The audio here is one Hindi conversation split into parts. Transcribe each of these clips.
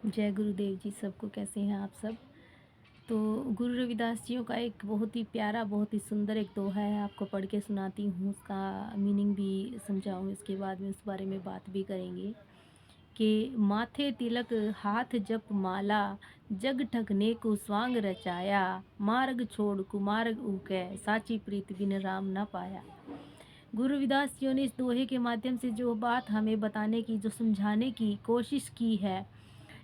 जय गुरुदेव जी सबको। कैसे हैं आप सब। तो गुरु रविदास जियों का एक बहुत ही प्यारा, बहुत ही सुंदर एक दोहा है, आपको पढ़ के सुनाती हूँ। उसका मीनिंग भी समझाऊँ, इसके बाद में उस बारे में बात भी करेंगे कि माथे तिलक हाथ जप माला, जग ठगने को स्वांग रचाया, मार्ग छोड़ कुमार्ग ऊके, साची प्रीत बिन राम ना पाया। गुरु रविदास जियों ने इस दोहे के माध्यम से जो बात हमें बताने की, जो समझाने की कोशिश की है,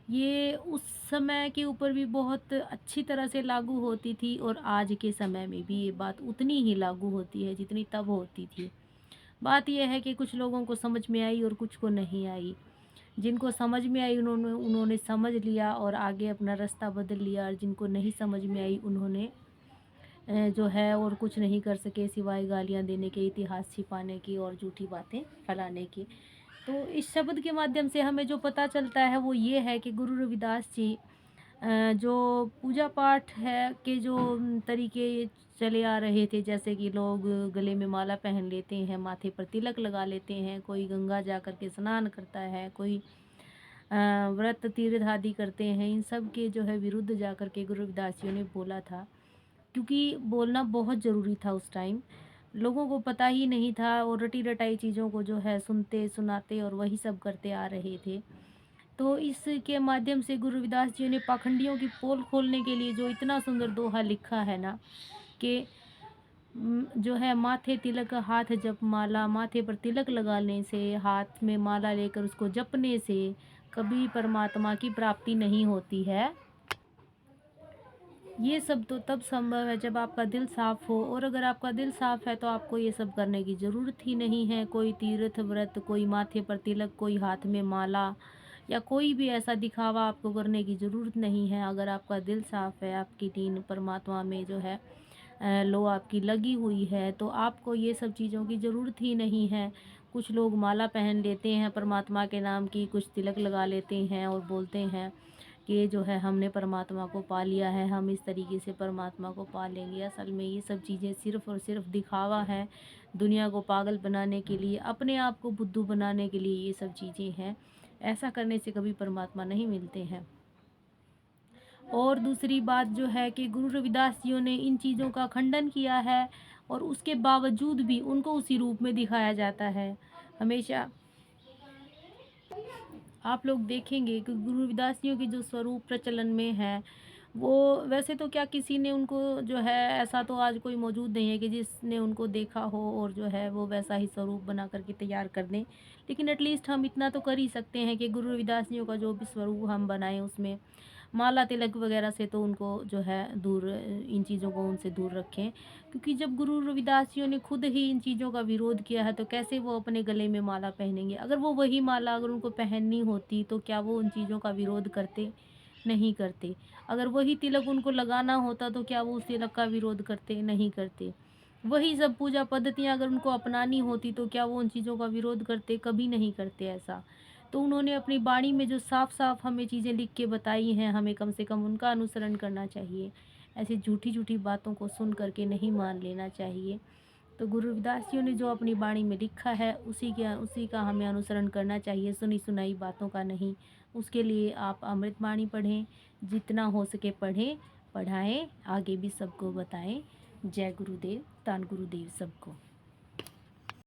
ये उस समय के ऊपर भी बहुत अच्छी तरह से लागू होती थी और आज के समय में भी ये बात उतनी ही लागू होती है जितनी तब होती थी। बात यह है कि कुछ लोगों को समझ में आई और कुछ को नहीं आई। जिनको समझ में आई उन्होंने उन्होंने समझ लिया और आगे अपना रास्ता बदल लिया, और जिनको नहीं समझ में आई उन्होंने जो है और कुछ नहीं कर सके सिवाय गालियाँ देने के, इतिहास छिपाने की और झूठी बातें फैलाने की। तो इस शब्द के माध्यम से हमें जो पता चलता है वो ये है कि गुरु रविदास जी जो पूजा पाठ है के जो तरीके चले आ रहे थे, जैसे कि लोग गले में माला पहन लेते हैं, माथे पर तिलक लगा लेते हैं, कोई गंगा जा कर के स्नान करता है, कोई व्रत तीर्थ आदि करते हैं, इन सब के जो है विरुद्ध जा कर के गुरु रविदास जी ने बोला था। क्योंकि बोलना बहुत ज़रूरी था उस टाइम। लोगों को पता ही नहीं था और रटी-रटाई चीज़ों को जो है सुनते, सुनाते और वही सब करते आ रहे थे। तो इसके माध्यम से गुरु रविदास जी ने पाखंडियों की पोल खोलने के लिए जो इतना सुंदर दोहा लिखा है ना, कि जो है माथे तिलक हाथ जप माला, माथे पर तिलक लगाने से, हाथ में माला लेकर उसको जपने से कभी परमात्मा की प्राप्ति नहीं होती है। ये सब तो तब संभव है जब आपका दिल साफ़ हो, और अगर आपका दिल साफ़ है तो आपको ये सब करने की ज़रूरत ही नहीं है। कोई तीर्थ व्रत, कोई माथे पर तिलक, कोई हाथ में माला या कोई भी ऐसा दिखावा आपको करने की ज़रूरत नहीं है। अगर आपका दिल साफ़ है, आपकी नींद परमात्मा में जो है लो आपकी लगी हुई है, तो आपको ये सब चीज़ों की ज़रूरत ही नहीं है। कुछ लोग माला पहन लेते हैं परमात्मा के नाम की, कुछ तिलक लगा लेते हैं और बोलते हैं कि जो है हमने परमात्मा को पा लिया है, हम इस तरीके से परमात्मा को पा लेंगे। असल में ये सब चीज़ें सिर्फ़ और सिर्फ दिखावा है, दुनिया को पागल बनाने के लिए, अपने आप को बुद्धू बनाने के लिए ये सब चीज़ें हैं। ऐसा करने से कभी परमात्मा नहीं मिलते हैं। और दूसरी बात जो है कि गुरु रविदास जियों ने इन चीज़ों का खंडन किया है, और उसके बावजूद भी उनको उसी रूप में दिखाया जाता है। हमेशा आप लोग देखेंगे कि गुरु रविदास जियों की जो स्वरूप प्रचलन में है, वो वैसे तो क्या किसी ने उनको जो है, ऐसा तो आज कोई मौजूद नहीं है कि जिसने उनको देखा हो और जो है वो वैसा ही स्वरूप बना करके तैयार कर दें। लेकिन एटलीस्ट हम इतना तो कर ही सकते हैं कि गुरु रविदास जियों का जो भी स्वरूप हम बनाएं, उसमें माला तिलक वगैरह से तो उनको जो है दूर, इन चीज़ों को उनसे दूर रखें। क्योंकि जब गुरु रविदास जियों ने खुद ही इन चीज़ों का विरोध किया है, तो कैसे वो अपने गले में माला पहनेंगे। अगर वो वही माला अगर उनको पहननी होती तो क्या वो उन चीज़ों का विरोध करते? नहीं करते। अगर वही तिलक उनको लगाना होता तो क्या वो उस तिलक का विरोध करते? नहीं करते। वही सब पूजा पद्धतियाँ अगर उनको अपनानी होती तो क्या वो उन चीज़ों का विरोध करते? कभी नहीं करते ऐसा। तो उन्होंने अपनी वाणी में जो साफ-साफ हमें चीज़ें लिख के बताई हैं, हमें कम से कम उनका अनुसरण करना चाहिए। ऐसी झूठी-झूठी बातों को सुन कर के नहीं मान लेना चाहिए। तो गुरु रविदास जियों ने जो अपनी वाणी में लिखा है, उसी का हमें अनुसरण करना चाहिए, सुनी-सुनाई बातों का नहीं। उसके लिए आप अमृतवाणी पढ़ें, जितना हो सके पढ़ें, पढ़ाएँ, आगे भी सबको बताएँ। जय गुरुदेव, तान गुरुदेव सबको।